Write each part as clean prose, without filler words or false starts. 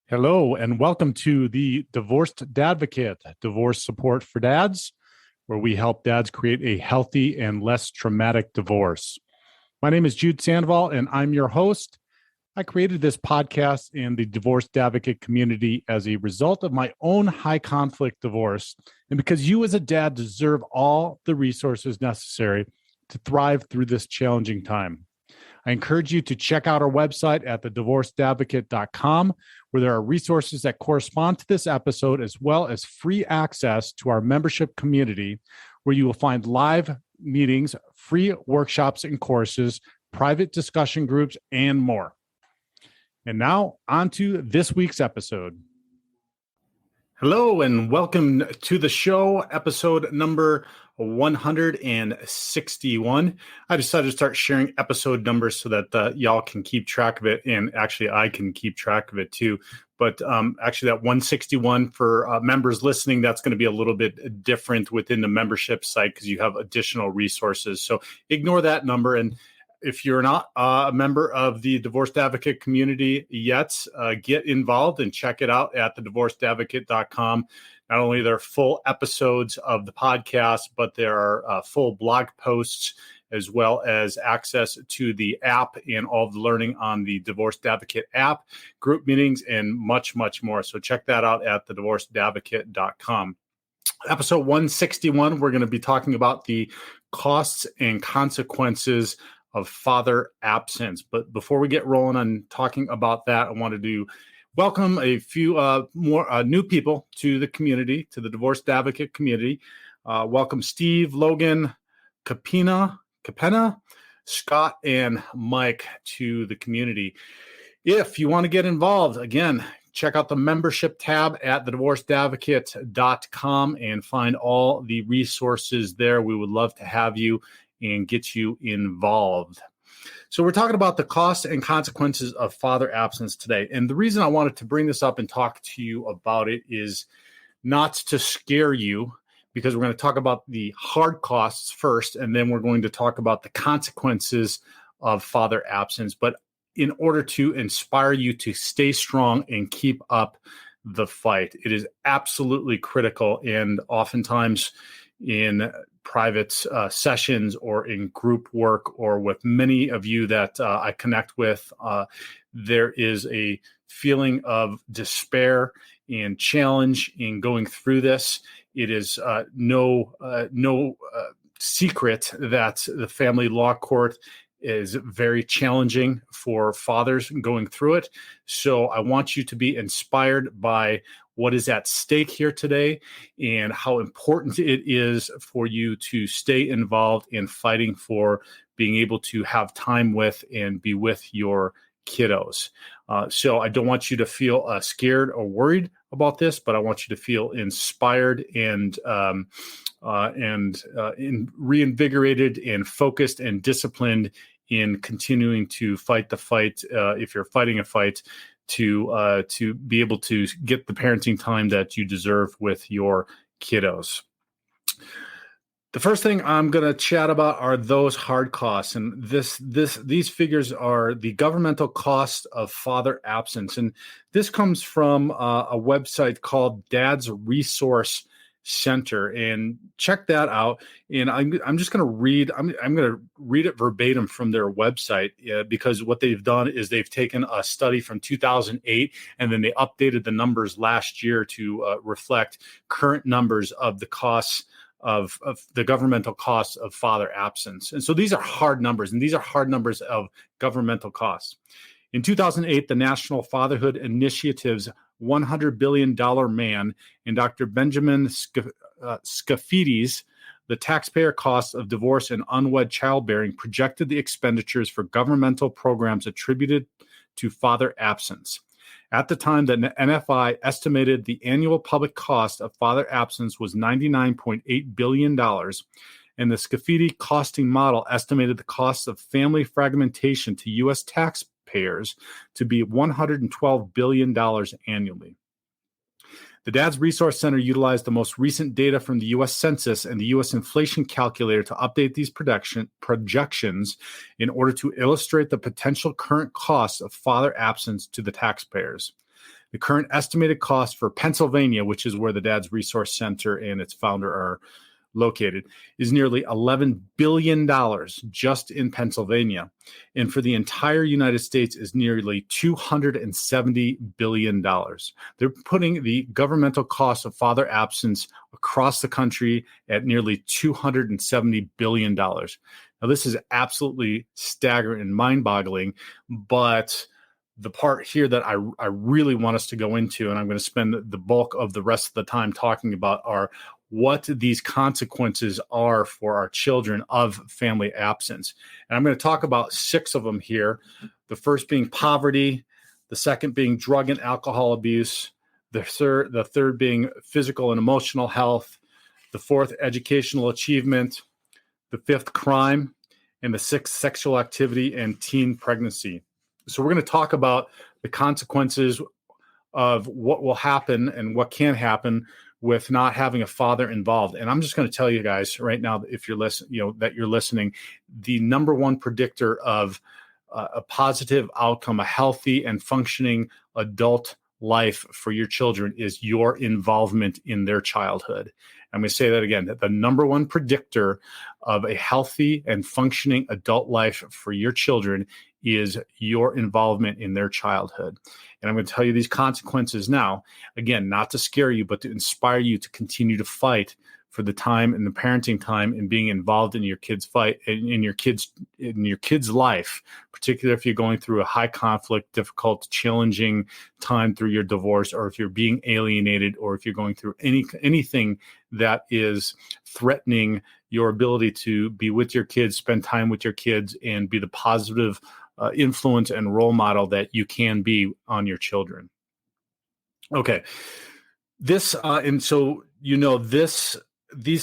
Hello, and welcome to the Divorced Dadvocate, divorce support for dads, where we help dads create a healthy and less traumatic divorce. My name is Jude Sandoval, and I'm your host. I created this podcast and the Divorced Advocate community as a result of my own high conflict divorce, and because you as a dad deserve all the resources necessary to thrive through this challenging time. I encourage you to check out our website at thedivorcedadvocate.com, where there are resources that correspond to this episode, as well as free access to our membership community, where you will find live meetings, free workshops and courses, private discussion groups, and more. And now, on to this week's episode. Hello, and welcome to the show, episode number 161. I decided to start sharing episode numbers so that y'all can keep track of it, and actually I can keep track of it too. But actually that 161 for members listening, that's going to be a little bit different within the membership site because you have additional resources. So ignore that number. And if you're not a member of the Divorced Advocate community yet, get involved and check it out at thedivorcedadvocate.com. Not only are there full episodes of the podcast, but there are full blog posts as well as access to the app and all of the learning on the Divorced Advocate app, group meetings, and much, much more. So check that out at thedivorcedadvocate.com. Episode 161, we're going to be talking about the costs and consequences of father absence. But before we get rolling on talking about that, I wanted to welcome a few more new people to the community, to the Divorced Advocate community. Welcome Steve, Logan, Capena, Scott, and Mike to the community. If you want to get involved, again, check out the membership tab at thedivorcedadvocate.com and find all the resources there. We would love to have you and get you involved. So we're talking about the costs and consequences of father absence today. And the reason I wanted to bring this up and talk to you about it is not to scare you, because we're going to talk about the hard costs first, and then we're going to talk about the consequences of father absence, but in order to inspire you to stay strong and keep up the fight. It is absolutely critical, and oftentimes in private sessions or in group work or with many of you that I connect with, there is a feeling of despair and challenge in going through this. It is no secret that the family law court is very challenging for fathers going through it. So I want you to be inspired by what is at stake here today and how important it is for you to stay involved in fighting for being able to have time with and be with your kiddos. So I don't want you to feel scared or worried about this, but I want you to feel inspired and reinvigorated and focused and disciplined in continuing to fight the fight. If you're fighting a fight, to be able to get the parenting time that you deserve with your kiddos. The first thing I'm going to chat about are those hard costs, and these figures are the governmental cost of father absence, and this comes from a website called Dad's Resource Center, and check that out. And I'm just going to read. I'm going to read it verbatim from their website because what they've done is they've taken a study from 2008 and then they updated the numbers last year to reflect current numbers of the costs of the governmental costs of father absence. And so these are hard numbers, and these are hard numbers of governmental costs. In 2008, the National Fatherhood Initiative's $100 billion man and Dr. Benjamin Scaffidi's The Taxpayer Costs of Divorce and Unwed Childbearing projected the expenditures for governmental programs attributed to father absence. At the time, the NFI estimated the annual public cost of father absence was $99.8 billion, and the Scaffidi costing model estimated the cost of family fragmentation to U.S. taxpayers to be $112 billion annually. The Dad's Resource Center utilized the most recent data from the U.S. Census and the U.S. Inflation Calculator to update these projections in order to illustrate the potential current costs of father absence to the taxpayers. The current estimated cost for Pennsylvania, which is where the Dad's Resource Center and its founder are located, is nearly $11 billion just in Pennsylvania. And for the entire United States is nearly $270 billion. They're putting the governmental cost of father absence across the country at nearly $270 billion. Now, this is absolutely staggering and mind-boggling, but the part here that I really want us to go into, and I'm going to spend the bulk of the rest of the time talking about, are what these consequences are for our children of family absence. And I'm going to talk about 6 of them here. The first being poverty, the second being drug and alcohol abuse, the third being physical and emotional health, the fourth, educational achievement, the fifth, crime, and the sixth, sexual activity and teen pregnancy. So we're going to talk about the consequences of what will happen and what can happen with not having a father involved. And I'm just going to tell you guys right now, if you're listening, the number one predictor of a positive outcome, a healthy and functioning adult life for your children, is your involvement in their childhood. I'm going to say that again, that the number one predictor of a healthy and functioning adult life for your children is your involvement in their childhood. And I'm going to tell you these consequences now, again, not to scare you, but to inspire you to continue to fight for the time and the parenting time and being involved in your kids' fight, in your kids' life, particularly if you're going through a high conflict, difficult, challenging time through your divorce, or if you're being alienated, or if you're going through anything that is threatening your ability to be with your kids, spend time with your kids, and be the positive influence and role model that you can be on your children. Okay. These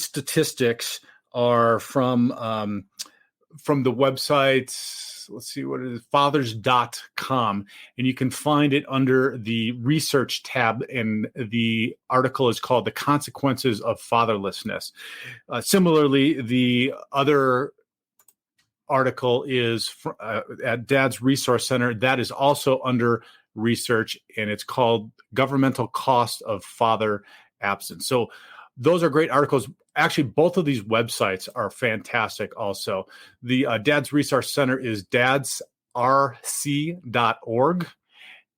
statistics are from the website, let's see what it is, fathers.com, and you can find it under the research tab, and the article is called The Consequences of Fatherlessness. Similarly, the other article is at Dad's Resource Center. That is also under research, and it's called Governmental Cost of Father Absence. So those are great articles. Actually, both of these websites are fantastic also. The Dad's Resource Center is dadsrc.org,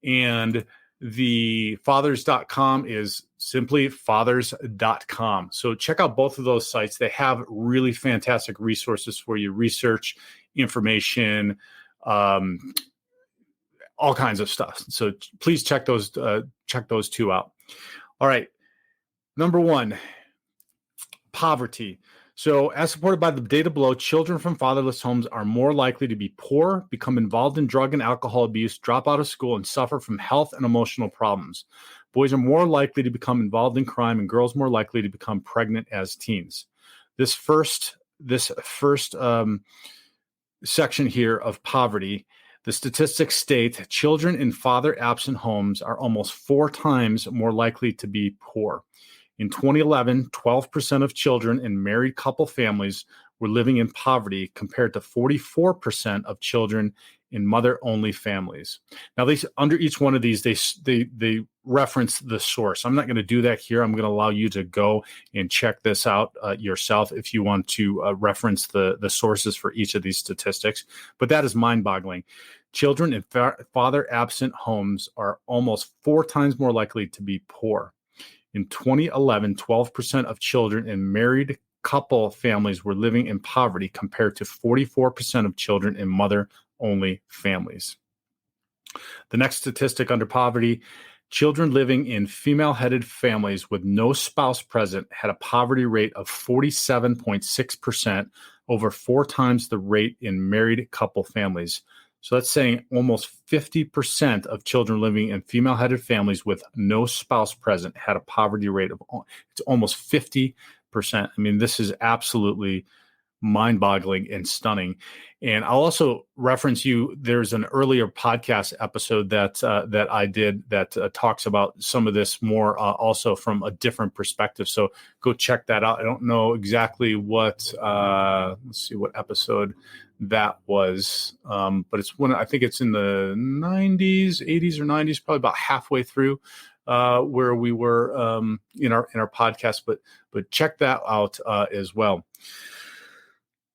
and the fathers.com is simply fathers.com. So check out both of those sites. They have really fantastic resources for you, research, information, all kinds of stuff. So please check those two out. All right. Number 1, poverty. So as supported by the data below, children from fatherless homes are more likely to be poor, become involved in drug and alcohol abuse, drop out of school, and suffer from health and emotional problems. Boys are more likely to become involved in crime, and girls more likely to become pregnant as teens. This first section here of poverty, the statistics state children in father-absent homes are almost 4 times more likely to be poor. In 2011, 12% of children in married couple families were living in poverty, compared to 44% of children in mother-only families. Now, under each one of these, they reference the source. I'm not going to do that here. I'm going to allow you to go and check this out yourself if you want to reference the sources for each of these statistics. But that is mind-boggling. Children in father-absent homes are almost 4 times more likely to be poor. In 2011, 12% of children in married couple families were living in poverty, compared to 44% of children in mother-only families. The next statistic under poverty, children living in female-headed families with no spouse present had a poverty rate of 47.6%, over 4 times the rate in married couple families. So that's saying almost 50% of children living in female-headed families with no spouse present had a poverty rate of, it's almost 50%. I mean, this is absolutely mind-boggling and stunning. And I'll also reference you. There's an earlier podcast episode that I did that talks about some of this more also from a different perspective. So go check that out. I don't know exactly what let's see what episode that was, but it's I think it's in the 80s or 90s, probably about halfway through where we were in our podcast. But check that out as well.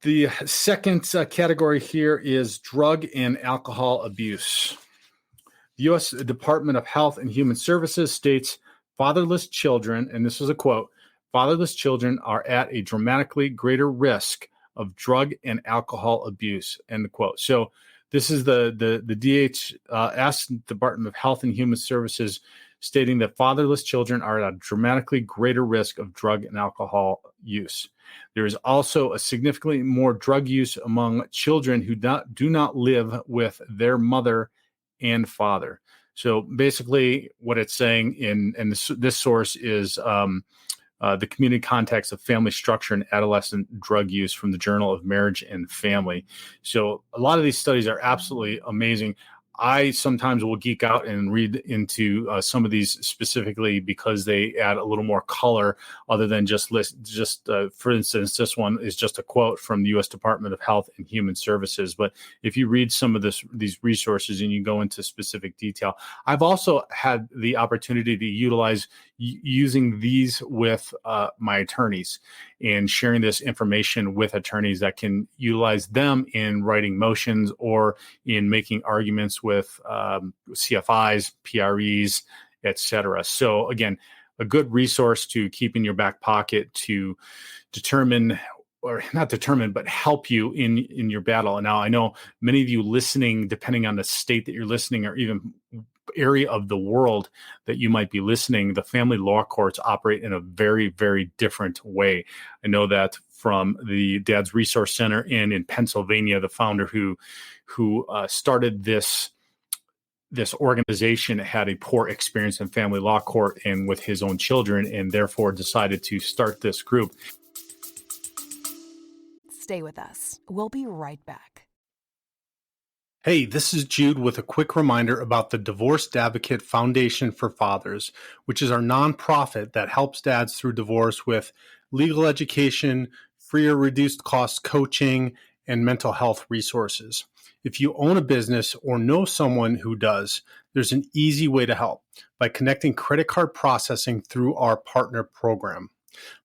The second category here is drug and alcohol abuse. The U.S. Department of Health and Human Services states fatherless children, and this is a quote, fatherless children are at a dramatically greater risk of drug and alcohol abuse, end quote. So this is the DHS, Department of Health and Human Services, stating that fatherless children are at a dramatically greater risk of drug and alcohol use. There is also a significantly more drug use among children who do not live with their mother and father. So basically what it's saying in this source is the community context of family structure and adolescent drug use from the Journal of Marriage and Family. So a lot of these studies are absolutely amazing. I sometimes will geek out and read into some of these specifically because they add a little more color other than just for instance, this one is just a quote from the U.S. Department of Health and Human Services. But if you read some of these resources and you go into specific detail, I've also had the opportunity to utilize using these with my attorneys and sharing this information with attorneys that can utilize them in writing motions or in making arguments with CFIs, PREs, etc. So again, a good resource to keep in your back pocket to determine, or not determine, but help you in your battle. And now I know many of you listening, depending on the state that you're listening or even area of the world that you might be listening, the family law courts operate in a very, very different way. I know that from the Dad's Resource Center in Pennsylvania, the founder who started this organization had a poor experience in family law court and with his own children, and therefore decided to start this group. Stay with us. We'll be right back. Hey, this is Jude with a quick reminder about the Divorced Advocate Foundation for Fathers, which is our nonprofit that helps dads through divorce with legal education, free or reduced cost coaching, and mental health resources. If you own a business or know someone who does, there's an easy way to help by connecting credit card processing through our partner program.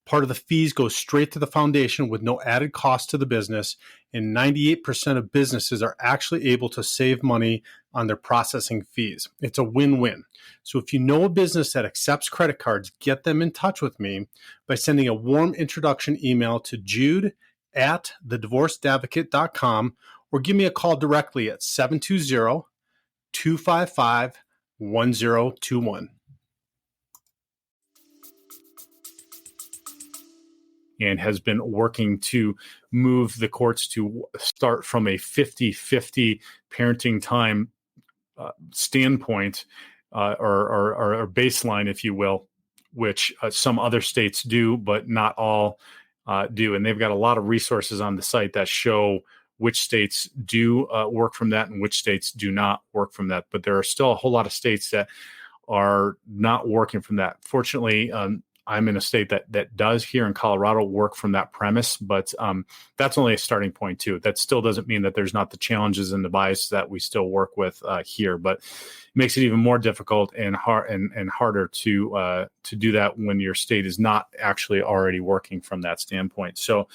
Part of the fees go straight to the foundation with no added cost to the business, and 98% of businesses are actually able to save money on their processing fees. It's a win-win. So if you know a business that accepts credit cards, get them in touch with me by sending a warm introduction email to jude@thedivorcedadvocate.com or give me a call directly at 720-255-1021. And has been working to move the courts to start from a 50-50 parenting time standpoint or baseline, if you will, which some other states do, but not all do. And they've got a lot of resources on the site that show which states do work from that and which states do not work from that. But there are still a whole lot of states that are not working from that. Fortunately, I'm in a state that does here in Colorado work from that premise, but that's only a starting point too. That still doesn't mean that there's not the challenges and the bias that we still work with here, but it makes it even more difficult and harder to do that when your state is not actually already working from that standpoint. So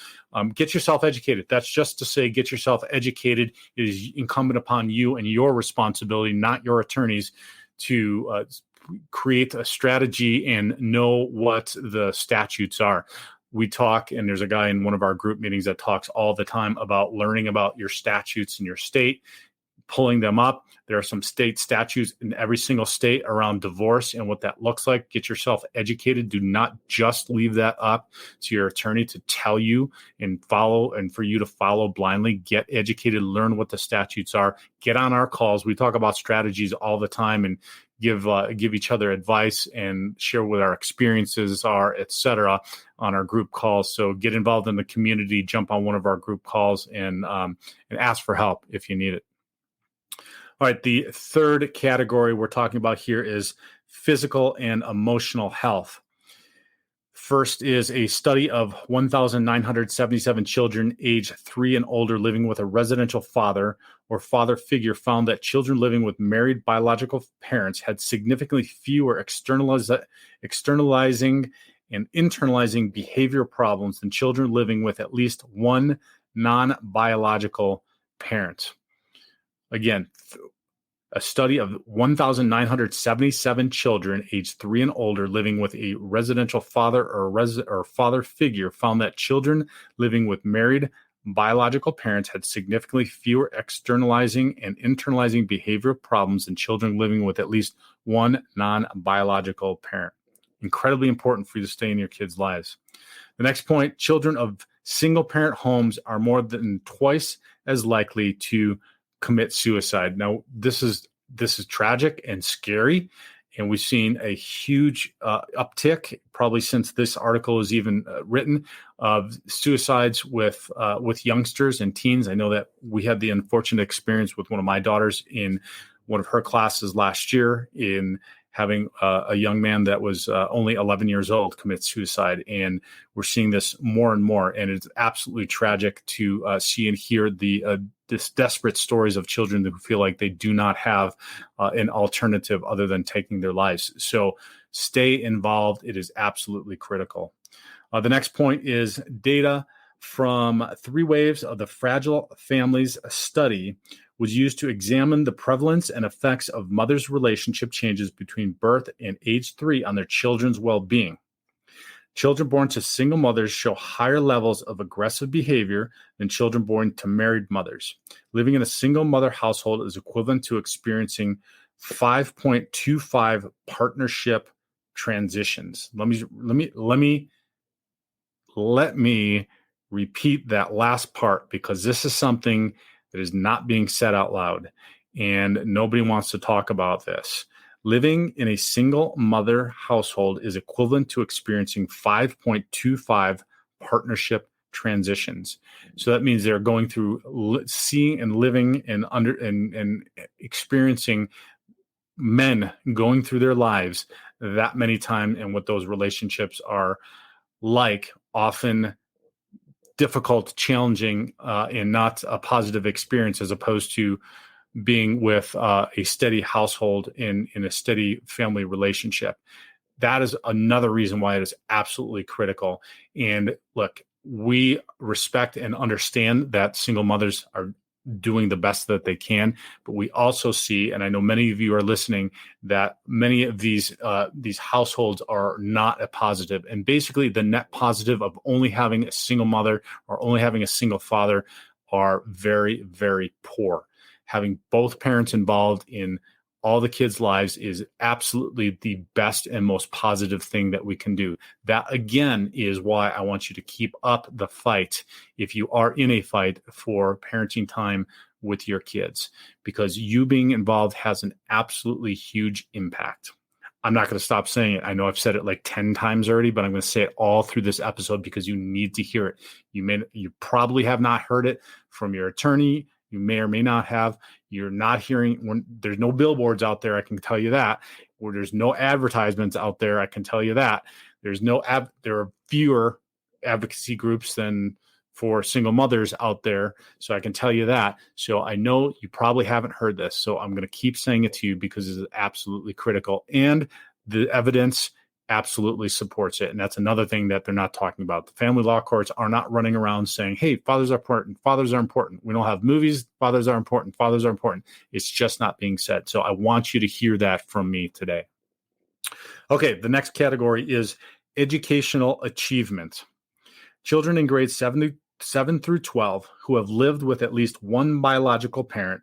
get yourself educated. That's just to say, get yourself educated. It is incumbent upon you and your responsibility, not your attorneys, to create a strategy and know what the statutes are. We talk, and there's a guy in one of our group meetings that talks all the time about learning about your statutes in your state, pulling them up. There are some state statutes in every single state around divorce and what that looks like. Get yourself educated. Do not just leave that up to your attorney to tell you and follow, and for you to follow blindly. Get educated, learn what the statutes are, get on our calls. We talk about strategies all the time and give each other advice and share what our experiences are, etc., on our group calls. So get involved in the community, jump on one of our group calls, and ask for help if you need it. All right, the third category we're talking about here is physical and emotional health. First is a study of 1,977 children aged 3 and older living with a residential father or father figure found that children living with married biological parents had significantly fewer externalizing and internalizing behavior problems than children living with at least one non-biological parent. Again, a study of 1,977 children aged 3 and older living with a residential father or father figure found that children living with married biological parents had significantly fewer externalizing and internalizing behavioral problems than children living with at least one non-biological parent. Incredibly important for you to stay in your kids' lives. The next point, children of single-parent homes are more than twice as likely to commit suicide. Now, this is tragic and scary, and we've seen a huge uptick, probably since this article was even written, of suicides with youngsters and teens. I know that we had the unfortunate experience with one of my daughters in one of her classes last year in having a young man that was only 11 years old commit suicide. And we're seeing this more and more. And it's absolutely tragic to see and hear this desperate stories of children who feel like they do not have an alternative other than taking their lives. So stay involved. It is absolutely critical. The next point is data from 3 waves of the Fragile Families study was used to examine the prevalence and effects of mothers' relationship changes between birth and age 3 on their children's well-being. Children born to single mothers show higher levels of aggressive behavior than children born to married mothers. Living in a single mother household is equivalent to experiencing 5.25 partnership transitions. Let me repeat that last part, because this is something that is not being said out loud, and nobody wants to talk about this. Living in a single mother household is equivalent to experiencing 5.25 partnership transitions. So that means they're going through seeing and living and experiencing men going through their lives that many times, and what those relationships are like, often difficult, challenging, and not a positive experience, as opposed to being with a steady household in a steady family relationship. That is another reason why it is absolutely critical. And look, we respect and understand that single mothers are doing the best that they can, but we also see, and I know many of you are listening, that many of these households are not a positive. And basically the net positive of only having a single mother or only having a single father are very, very poor. Having both parents involved in all the kids' lives is absolutely the best and most positive thing that we can do. That, again, is why I want you to keep up the fight if you are in a fight for parenting time with your kids, because you being involved has an absolutely huge impact. I'm not going to stop saying it. I know I've said it like 10 times already, but I'm going to say it all through this episode because you need to hear it. You probably have not heard it from your attorney. You may or may not have. You're not hearing. There's no billboards out there, I can tell you that. Where there's no advertisements out there, I can tell you that. There are fewer advocacy groups than for single mothers out there, so I can tell you that. So I know you probably haven't heard this, so I'm going to keep saying it to you because it is absolutely critical, and the evidence absolutely supports it. And that's another thing that they're not talking about. The family law courts are not running around saying, hey, fathers are important. Fathers are important. We don't have movies. Fathers are important. Fathers are important. It's just not being said. So I want you to hear that from me today. Okay, the next category is educational achievement. Children in grades 7 through 12 who have lived with at least one biological parent,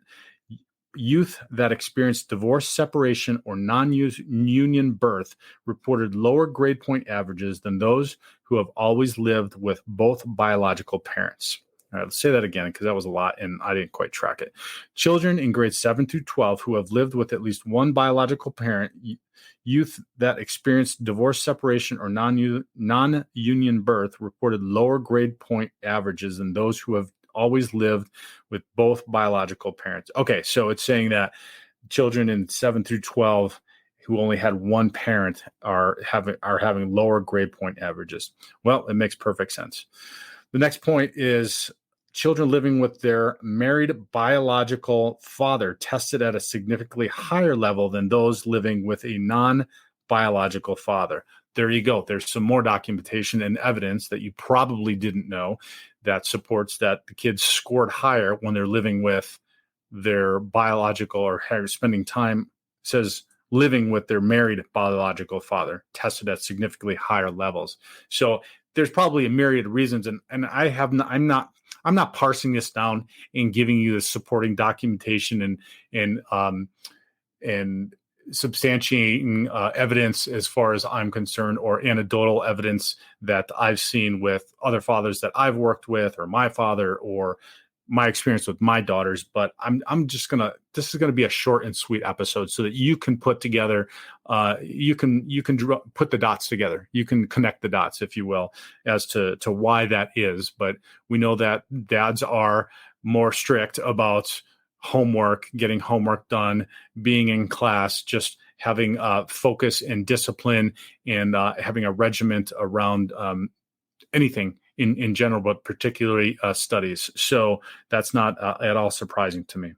youth that experienced divorce, separation, or non-union birth reported lower grade point averages than those who have always lived with both biological parents. All right, let's say that again because that was a lot and I didn't quite track it. Children in grades 7 through 12 who have lived with at least one biological parent, youth that experienced divorce, separation, or non-union birth reported lower grade point averages than those who have always lived with both biological parents. Okay, so it's saying that children in 7 through 12 who only had one parent are having lower grade point averages. Well, it makes perfect sense. The next point is children living with their married biological father tested at a significantly higher level than those living with a non-biological father. There you go. There's some more documentation and evidence that you probably didn't know that supports that the kids scored higher when they're living with their biological or spending time, says living with their married biological father, tested at significantly higher levels. So there's probably a myriad of reasons, and I'm not parsing this down and giving you the supporting documentation and substantiating evidence as far as I'm concerned, or anecdotal evidence that I've seen with other fathers that I've worked with, or my father, or my experience with my daughters. But this is gonna be a short and sweet episode so that you can put together, you can put the dots together. You can connect the dots, if you will, as to why that is. But we know that dads are more strict about homework, getting homework done, being in class, just having focus and discipline, and having a regiment around anything in general, but particularly studies. So that's not at all surprising to me.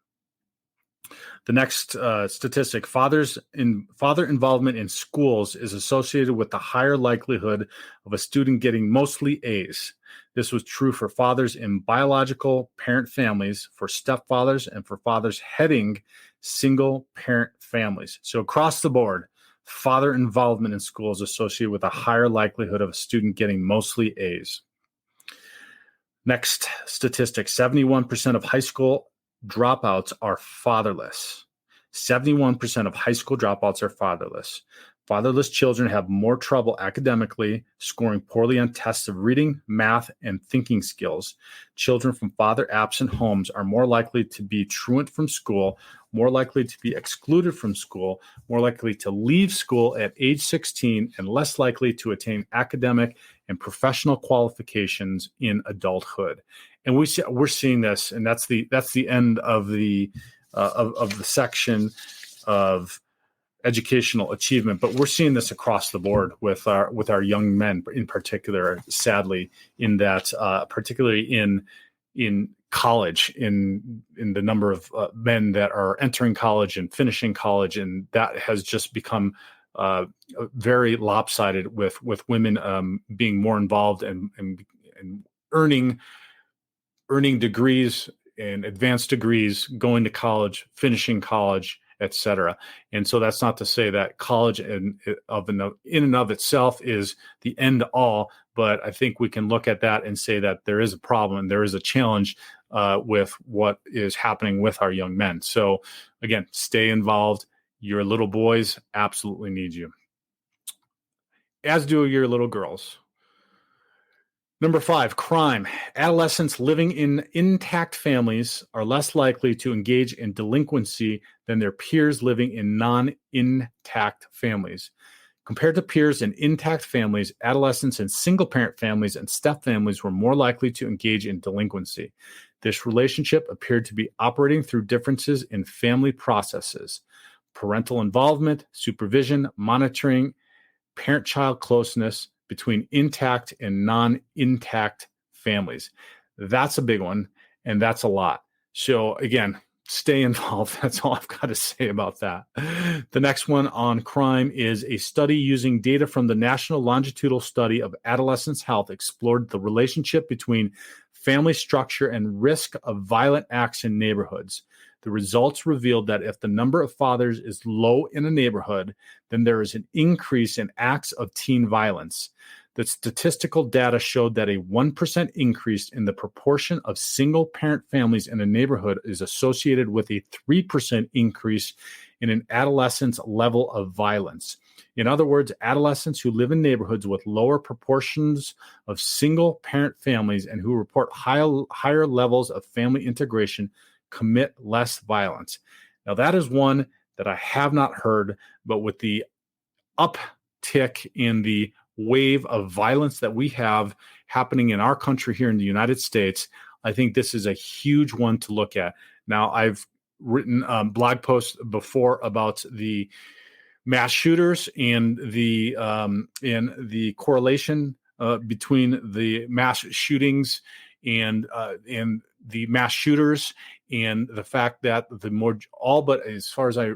The next statistic, father involvement in schools is associated with the higher likelihood of a student getting mostly A's. This was true for fathers in biological parent families, for stepfathers, and for fathers heading single parent families. So across the board, father involvement in schools is associated with a higher likelihood of a student getting mostly A's. Next statistic, 71% of high school dropouts are fatherless. 71% of high school dropouts are fatherless. Fatherless children have more trouble academically, scoring poorly on tests of reading, math, and thinking skills. Children from father-absent homes are more likely to be truant from school, more likely to be excluded from school, more likely to leave school at age 16, and less likely to attain academic and professional qualifications in adulthood. And we're seeing this, and that's the end of the section of educational achievement. But we're seeing this across the board with our young men in particular, sadly, in that particularly in college, in the number of men that are entering college and finishing college, and that has just become very lopsided with women being more involved and earning degrees and advanced degrees, going to college, finishing college, etc. And so that's not to say that college in and of itself is the end all, but I think we can look at that and say that there is a problem and there is a challenge with what is happening with our young men. So again, stay involved. Your little boys absolutely need you, as do your little girls. Number 5, crime. Adolescents living in intact families are less likely to engage in delinquency than their peers living in non-intact families. Compared to peers in intact families, adolescents in single-parent families and step-families were more likely to engage in delinquency. This relationship appeared to be operating through differences in family processes, parental involvement, supervision, monitoring, parent-child closeness between intact and non-intact families. That's a big one, and that's a lot. So again, stay involved. That's all I've got to say about that. The next one on crime is a study using data from the National Longitudinal Study of Adolescents' Health explored the relationship between family structure and risk of violent acts in neighborhoods. The results revealed that if the number of fathers is low in a neighborhood, then there is an increase in acts of teen violence. The statistical data showed that a 1% increase in the proportion of single-parent families in a neighborhood is associated with a 3% increase in an adolescent's level of violence. In other words, adolescents who live in neighborhoods with lower proportions of single-parent families and who report higher levels of family integration commit less violence. Now, that is one that I have not heard, but with the uptick in the wave of violence that we have happening in our country here in the United States, I think this is a huge one to look at. Now, I've written blog posts before about the mass shooters and the correlation between the mass shootings and the mass shooters, and the fact that as far as I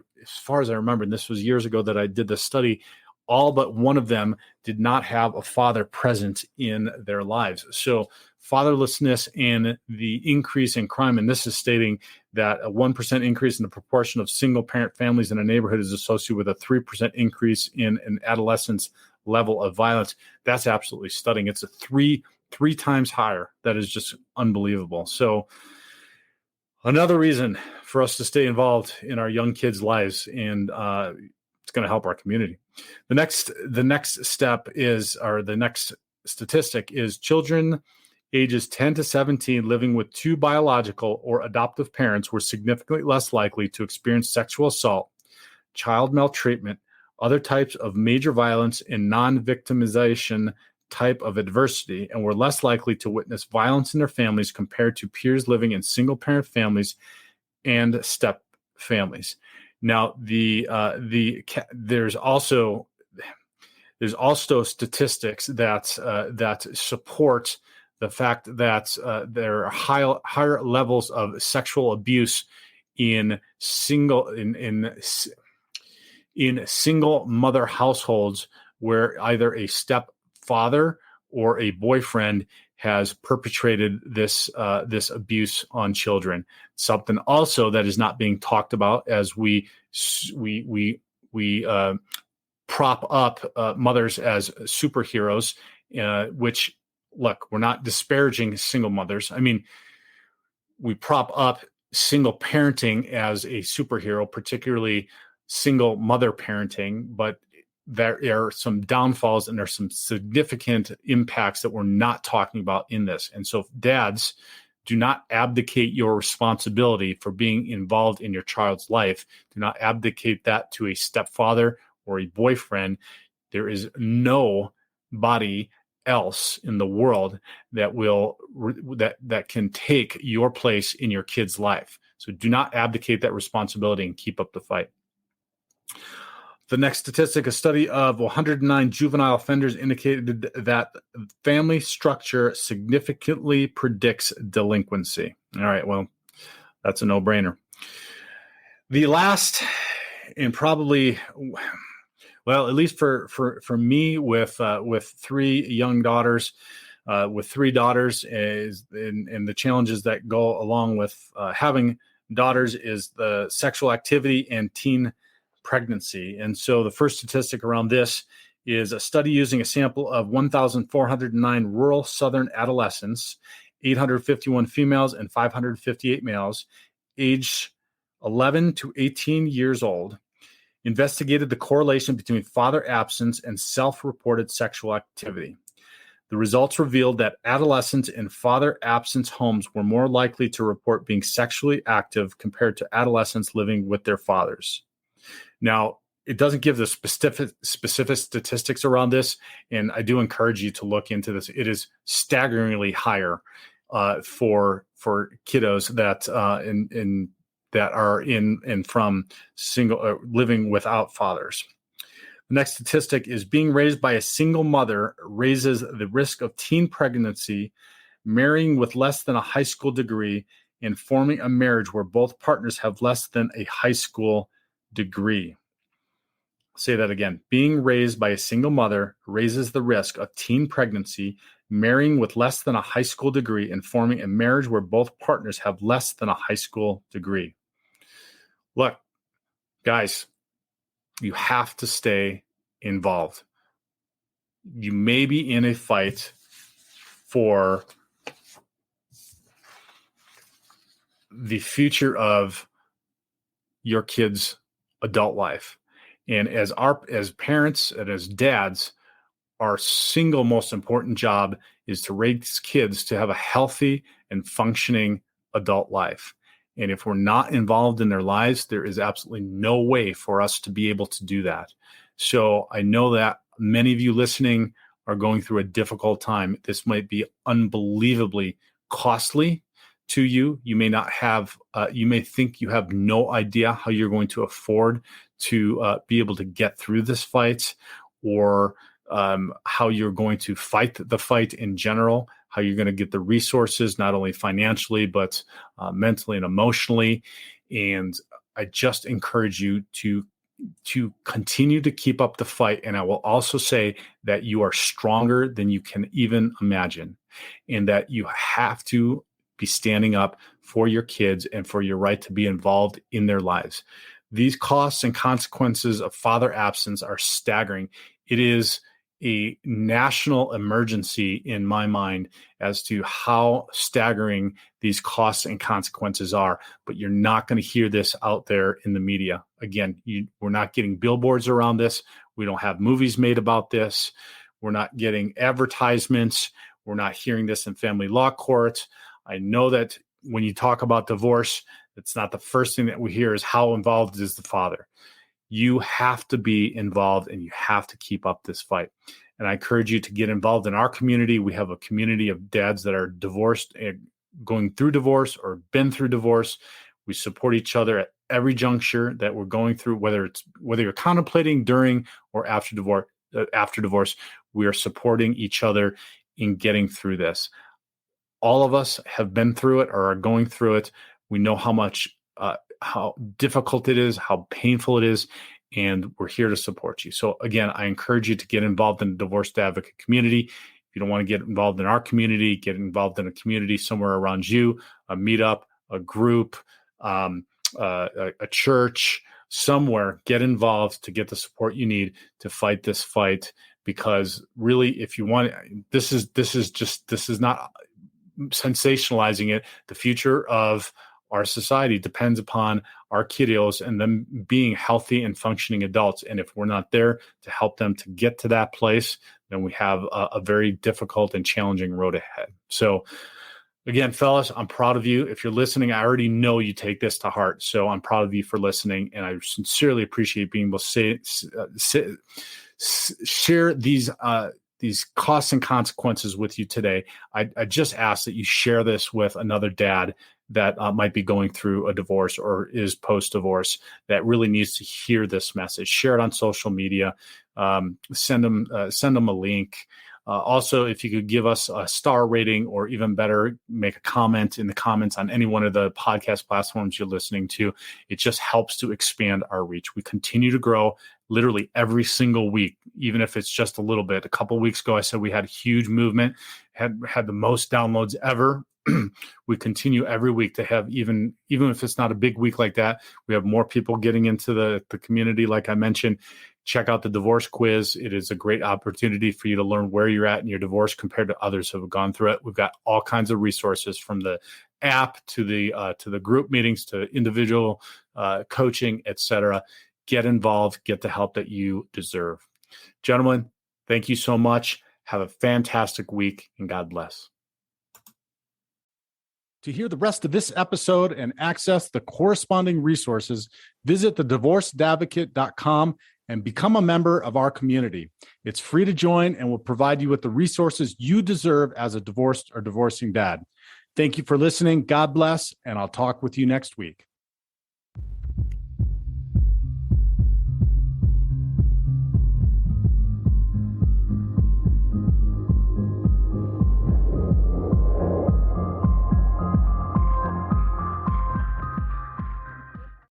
remember, and this was years ago that I did this study, all but one of them did not have a father present in their lives. So fatherlessness and the increase in crime, and this is stating that a 1% increase in the proportion of single-parent families in a neighborhood is associated with a 3% increase in an adolescent's level of violence. That's absolutely stunning. It's a three times higher. That is just unbelievable. So another reason for us to stay involved in our young kids' lives, and it's going to help our community. The next step is, or the next statistic is, children ages 10 to 17 living with two biological or adoptive parents were significantly less likely to experience sexual assault, child maltreatment, other types of major violence, and non-victimization type of adversity, and were less likely to witness violence in their families compared to peers living in single-parent families and step families. Now, there's also statistics that support the fact that there are higher levels of sexual abuse in single mother households where either a stepfather or a boyfriend has perpetrated this abuse on children. Something also that is not being talked about as we prop up mothers as superheroes, which, look, we're not disparaging single mothers. I mean, we prop up single parenting as a superhero, particularly single mother parenting, but there are some downfalls and there's some significant impacts that we're not talking about in this. And so, dads, do not abdicate your responsibility for being involved in your child's life. Do not abdicate that to a stepfather or a boyfriend. There is nobody else in the world that that can take your place in your kid's life. So do not abdicate that responsibility and keep up the fight. The next statistic, a study of 109 juvenile offenders indicated that family structure significantly predicts delinquency. All right, well, that's a no-brainer. The last, and probably, well, at least for me, with three young daughters, with three daughters, and the challenges that go along with having daughters, is the sexual activity and teen pregnancy. And so the first statistic around this is a study using a sample of 1,409 rural Southern adolescents, 851 females and 558 males, aged 11 to 18 years old, investigated the correlation between father absence and self-reported sexual activity. The results revealed that adolescents in father absence homes were more likely to report being sexually active compared to adolescents living with their fathers. Now, it doesn't give the specific statistics around this, and I do encourage you to look into this. It is staggeringly higher for kiddos that that are in and from single living without fathers. The next statistic is being raised by a single mother raises the risk of teen pregnancy, marrying with less than a high school degree, and forming a marriage where both partners have less than a high school degree. I'll say that again. Being raised by a single mother raises the risk of teen pregnancy, marrying with less than a high school degree, and forming a marriage where both partners have less than a high school degree. Look, guys, you have to stay involved. you may be in a fight for the future of your kid's adult life. And as parents and as dads, our single most important job is to raise kids to have a healthy and functioning adult life. And if we're not involved in their lives, there is absolutely no way for us to be able to do that. So I know that many of you listening are going through a difficult time. This might be unbelievably costly to you. You may not have, you may think you have no idea how you're going to afford to be able to get through this fight, or how you're going to fight the fight in general, how you're going to get the resources, not only financially, but mentally and emotionally. And I just encourage you to continue to keep up the fight. And I will also say that you are stronger than you can even imagine, and that you have to be standing up for your kids and for your right to be involved in their lives. These costs and consequences of father absence are staggering. It is a national emergency in my mind as to how staggering these costs and consequences are, but you're not going to hear this out there in the media. Again, we're not getting billboards around this. We don't have movies made about this. We're not getting advertisements. We're not hearing this in family law court. I know that when you talk about divorce, it's not the first thing that we hear is how involved is the father. You have to be involved, and you have to keep up this fight. And I encourage you to get involved in our community. We have a community of dads that are divorced and going through divorce or been through divorce. We support each other at every juncture that we're going through, whether you're contemplating during or after divorce, we are supporting each other in getting through this. All of us have been through it or are going through it. We know how difficult it is, how painful it is, and we're here to support you. So again, I encourage you to get involved in the divorce advocate community. If you don't want to get involved in our community, get involved in a community somewhere around you, a meetup, a group, a church, somewhere. Get involved to get the support you need to fight this fight. Because really, if you want, this is not sensationalizing it. The future of our society depends upon our kiddos and them being healthy and functioning adults. And if we're not there to help them to get to that place, then we have a very difficult and challenging road ahead. So again, fellas, I'm proud of you. If you're listening, I already know you take this to heart. So I'm proud of you for listening. And I sincerely appreciate being able to share these costs and consequences with you today. I just ask that you share this with another dad that might be going through a divorce or is post-divorce that really needs to hear this message. Share it on social media. Send them a link. Also, if you could give us a star rating, or even better, make a comment in the comments on any one of the podcast platforms you're listening to. It just helps to expand our reach. We continue to grow literally every single week, even if it's just a little bit. A couple of weeks ago, I said we had a huge movement, had the most downloads ever. We continue every week to have, even if it's not a big week like that, we have more people getting into the community. Like I mentioned, check out the divorce quiz. It is a great opportunity for you to learn where you're at in your divorce compared to others who have gone through it. We've got all kinds of resources, from the app to the group meetings to individual coaching, etc. Get involved, get the help that you deserve. Gentlemen, thank you so much. Have a fantastic week, and God bless. To hear the rest of this episode and access the corresponding resources, visit thedivorcedadvocate.com and become a member of our community. It's free to join and will provide you with the resources you deserve as a divorced or divorcing dad. Thank you for listening. God bless, and I'll talk with you next week.